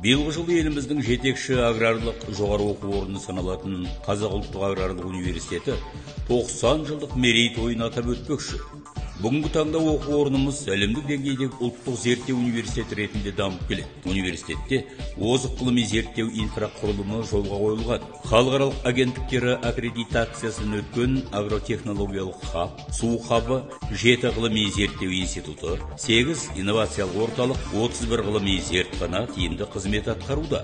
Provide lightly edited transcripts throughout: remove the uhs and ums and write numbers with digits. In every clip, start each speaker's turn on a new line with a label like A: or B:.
A: Биылғы жылы еліміздің жетекші аграрлық жоғары оқу орны саналатын Қазақ ұлттық аграрлық университеті 90 жылдық мерейтойын атап өтпекші. Бүгінгі таңда оқу орнымыз әлемдік деңгейдегі ұлттық зерттеу университеті ретінде дамып келеді. Университетте озық ғылыми зерттеу инфрақұрылымы жолға қойылған. Халықаралық агенттіктері аккредитациясын өткен агротехнологиялық хаб, су хабы, 7 ғылыми зерттеу институты, 8 инновациялық орталық, 31 ғылыми зертхана тиімді қызмет атқаруда.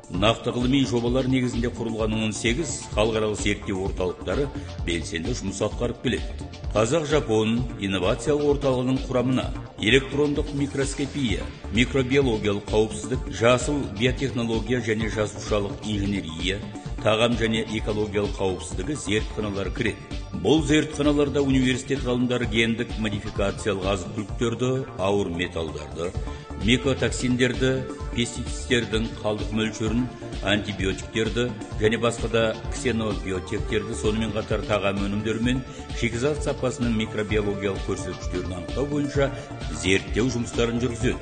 A: Нақты ғылыми жобалар негізінде құрылған 18 халықаралық зерттеу орталықтары белсенді жұмыс атқарып келеді. Қазақ-Жапон инновациялық орталығының құрамына электрондық микроскопия, микробиологиялық қауіпсіздік, жасыл биотехнология және жасушалық инженерия, тағам және экологиялық қауіпсіздігі зертханалары кіреді. Бұл зертханаларда университет ғалымдары гендік модификациялық азық-түліктерді, ауыр металдарды, микотоксиндерді, пестицидтердің қалдық мөлшерін, антибиотиктерді және басқа да ксенобиотиктерді, сонымен қатар тағам өнімдері мен шикізат сапасының микробиологиялық көрсеткіштерін анықтау бойынша зерттеу жұмыстарын жүргізеді.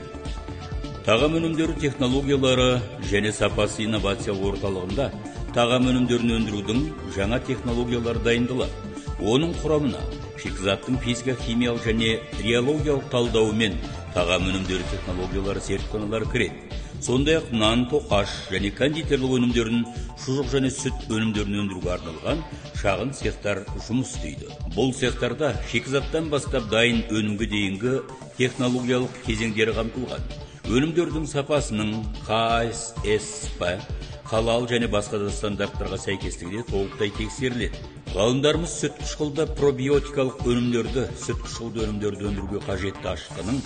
A: Тағам өнімдері технологиялары және сапасы инновациялық орталығында тағам өнімдерін өндірудің жаңа технологиялары дайындалады. Оның құрамына шикізаттың физика-химиялық және реологиялық талдауы мен тағам өнімдері технологиялары зертханалары кіреді. Сондай-ақ нан, тоқаш және кондитерлік өнімдерін, шұжық және сүт өнімдерін өндіруге арналған шағын цехтар жұмыс істейді. Бұл цехтарда шикізаттан бастап дайын өнімге дейінгі технологиялық кезеңдері қамтылған. Өнімдердің сапасының КССП, халал және басқа да стандарттарға сәйкестігі толықтай тексеріледі. Ғалымдарымыз сүт қышқылды пробиотикалық өнімдерді, сүт қышқылды өнімдерді өндіруге қажетті ашытқының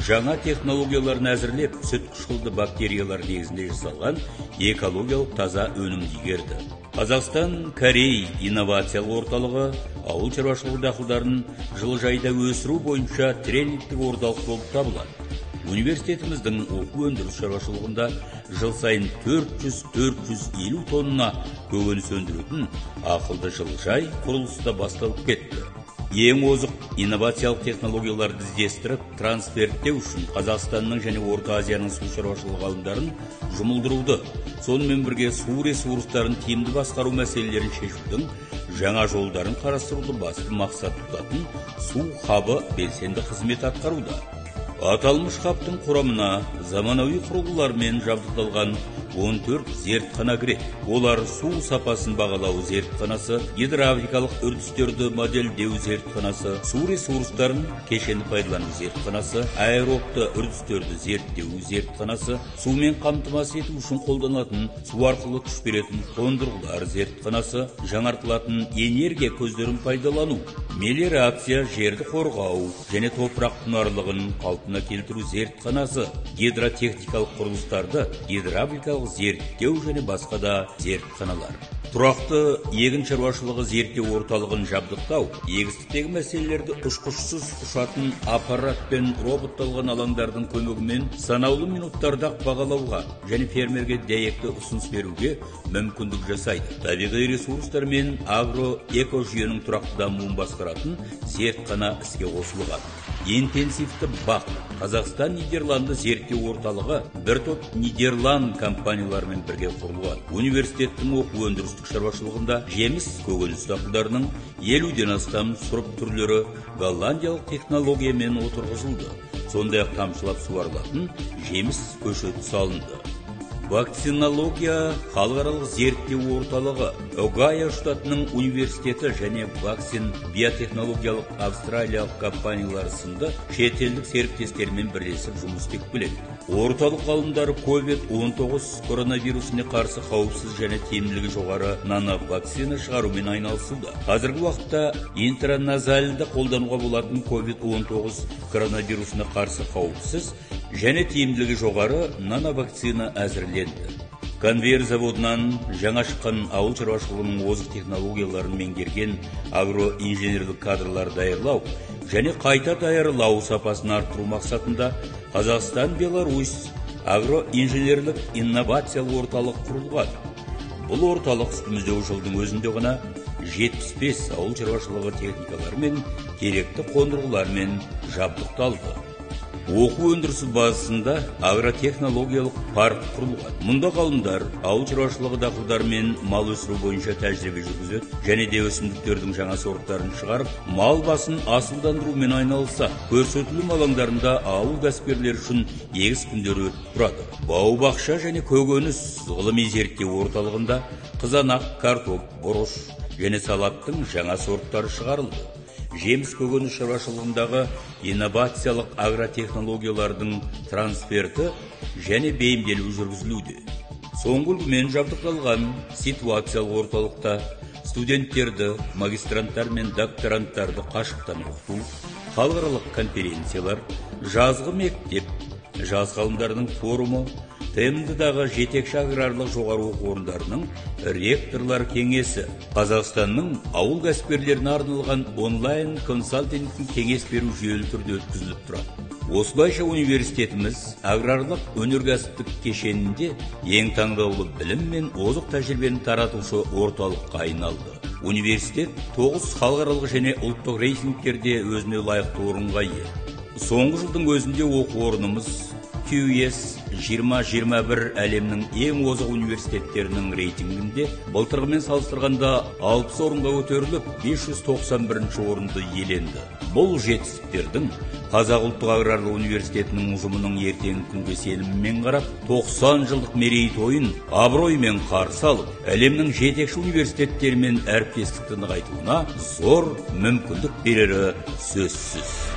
A: жаңа технологияларын әзірлеп, сүт қышқылды бактериялар негізінде жасалған экологиялық таза өнімді игерді. Қазақстан Корей инновациялық орталығы ауыл шаруашылығы дақылдарын жылыжайда өсіру бойынша тренингтік орталық болып табылады. Университетіміздің оқу өндіріс шаруашылығында жыл сайын 400-450 тонна көкөніс өндіретін ақылды жылыжай құрылысы да басталып кетті. Ең озық инновациялық технологияларды іздестіріп, трансферттеу үшін Қазақстанның және Орта Азияның су шаруашылығы ғалымдарын жұмылдыруды, сонымен бірге су ресурстарын тиімді басқару мәселелерін шешудің жаңа жолдарын қарастыруды басты мақсат тұтатын су хабы белсенді қызмет атқаруда. Аталмыш хабтың құрамына заманауи құрылғылармен жабдықталған 14 зертхана кіреді. Олар су сапасын бағалау зертханасы, гидравликалық үрдістерді модельдеу зертханасы, су ресурстарын кешенді пайдалану зертханасы, аэробты үрдістерді зерттеу зертханасы, сумен қамтамасыз ету үшін қолданылатын су арқылы күш беретін қондырғылар зертханасы, жаңартылатын энергия көздерін пайдалану, мелиорация, жерді қорғау және топырақ құнарлығын қалпына келтіру зертханасы, гидротехникалық құрылыстарды гидравликалық зерттеу және басқа да зертханалар. Тұрақты егін шаруашылығы зерттеу орталығын жабдықтау, егістіктегі мәселелерді ұшқышсыз ұшатын аппарат пен роботталған алаңдардың көмегімен санаулы минуттарда бағалауға және фермерге дәйекті ұсыныс беруге мүмкіндік жасайды. Табиғи ресурстар мен агроэко жүйенің тұрақты дамуын басқаратын зертхана іске қосылған. Интенсивті бақ Қазақстан Нидерланды зерттеу орталығы бір топ Нидерланд компанияларымен бірге құрылған. Университеттің оқу өндірістік шаруашылығында жеміс көкөніс дақылдарының 50-ден астам сұрып түрлері голландиялық технологиямен отырғызылды. Сондай-ақ тамшылап суарылатын жеміс көшеті салынды. Вакцинология халықаралық зерттеу орталығы, Огайо штатының университеті және вакцин биотехнологиялық австралиялық компаниялары сынды шетелдік серіктестермен бірлесіп жұмыс істеп келеді. Орталық ғалымдары COVID-19 коронавирусіне қарсы қауіпсіз және тиімділігі жоғары нановакцина шығарумен айналысуда. Қазіргі уақытта интраназальді қолдануға болатын COVID-19 коронавирусына қарсы қауіпсіз және тиімділігі жоғары нановакцина әзірленді. Конвейер заводынан жаңа шыққан ауыл шаруашылығының озық технологияларын меңгерген агроинженерлік кадрлар даярлау және қайта даярлау сапасын арттыру мақсатында Қазақстан Беларусь агроинженерлік инновациялық орталық құрылған. Бұл орталық үстіміздегі жылдың өзінде ғана 75 ауыл шаруашылығы техникалары мен керекті қондырғылармен жабдықталды. оқу өндірісі базасында агротехнологиялық парк құрылған. Мұнда ғалымдар ауыл шаруашылығы дақылдары мен мал өсіру бойынша тәжірибе жүргізеді, және де өсімдіктердің жаңа сорттарын шығарып, мал басын асылдандырумен айналысса, көрсетілім алаңдарында ауыл кәсіпкерлері үшін егіс күндері өтіп тұрады. Бау-бақша және көкөніс ғылыми зерттеу орталығында қызанақ, картоп, бұрыш және салаттың жаңа сорттары шығарылды. Жеміс көкөніс шаруашылығындағы инновациялық агротехнологиялардың трансферті және бейімделуі жүргізілуде. Соңғы үлгімен жабдықталған ситуациялық орталықта студенттерді, магистранттар мен докторанттарды қашықтан оқыту, халықаралық конференциялар, жазғы мектеп, жас ғалымдардың форумы, ТМД-дағы жетекші аграрлық жоғары оқу орындарының ректорлар кеңесі, Қазақстанның ауыл кәсіпкерлеріне арналған онлайн консалтингтің кеңес беру жүйелі түрде өткізіліп тұрады. Осылайша университетіміз аграрлық өнеркәсіптік кешенінде ең таңдаулы білім мен озық тәжірибені таратушы орталыққа айналды. Университет 9 халықаралық және ұлттық рейтингтерде өзіне лайықты орынға ие. Соңғы жылдың өзінде оқу орнымыз QS 2021 әлемнің ең озық университеттерінің рейтингінде былтырғымен салыстырғанда 60 орынға көтеріліп, 591 орынды иеленді. Бұл жетістіктердің Қазақ ұлттық аграрлық университетінің ұжымының ертеңгі күнге сеніммен қарап, 90 жылдық мерейтойын абыроймен қарсы алып, әлемнің жетекші университеттерімен әріптестікті нығайтуына зор мүмкіндік берері сөзсіз.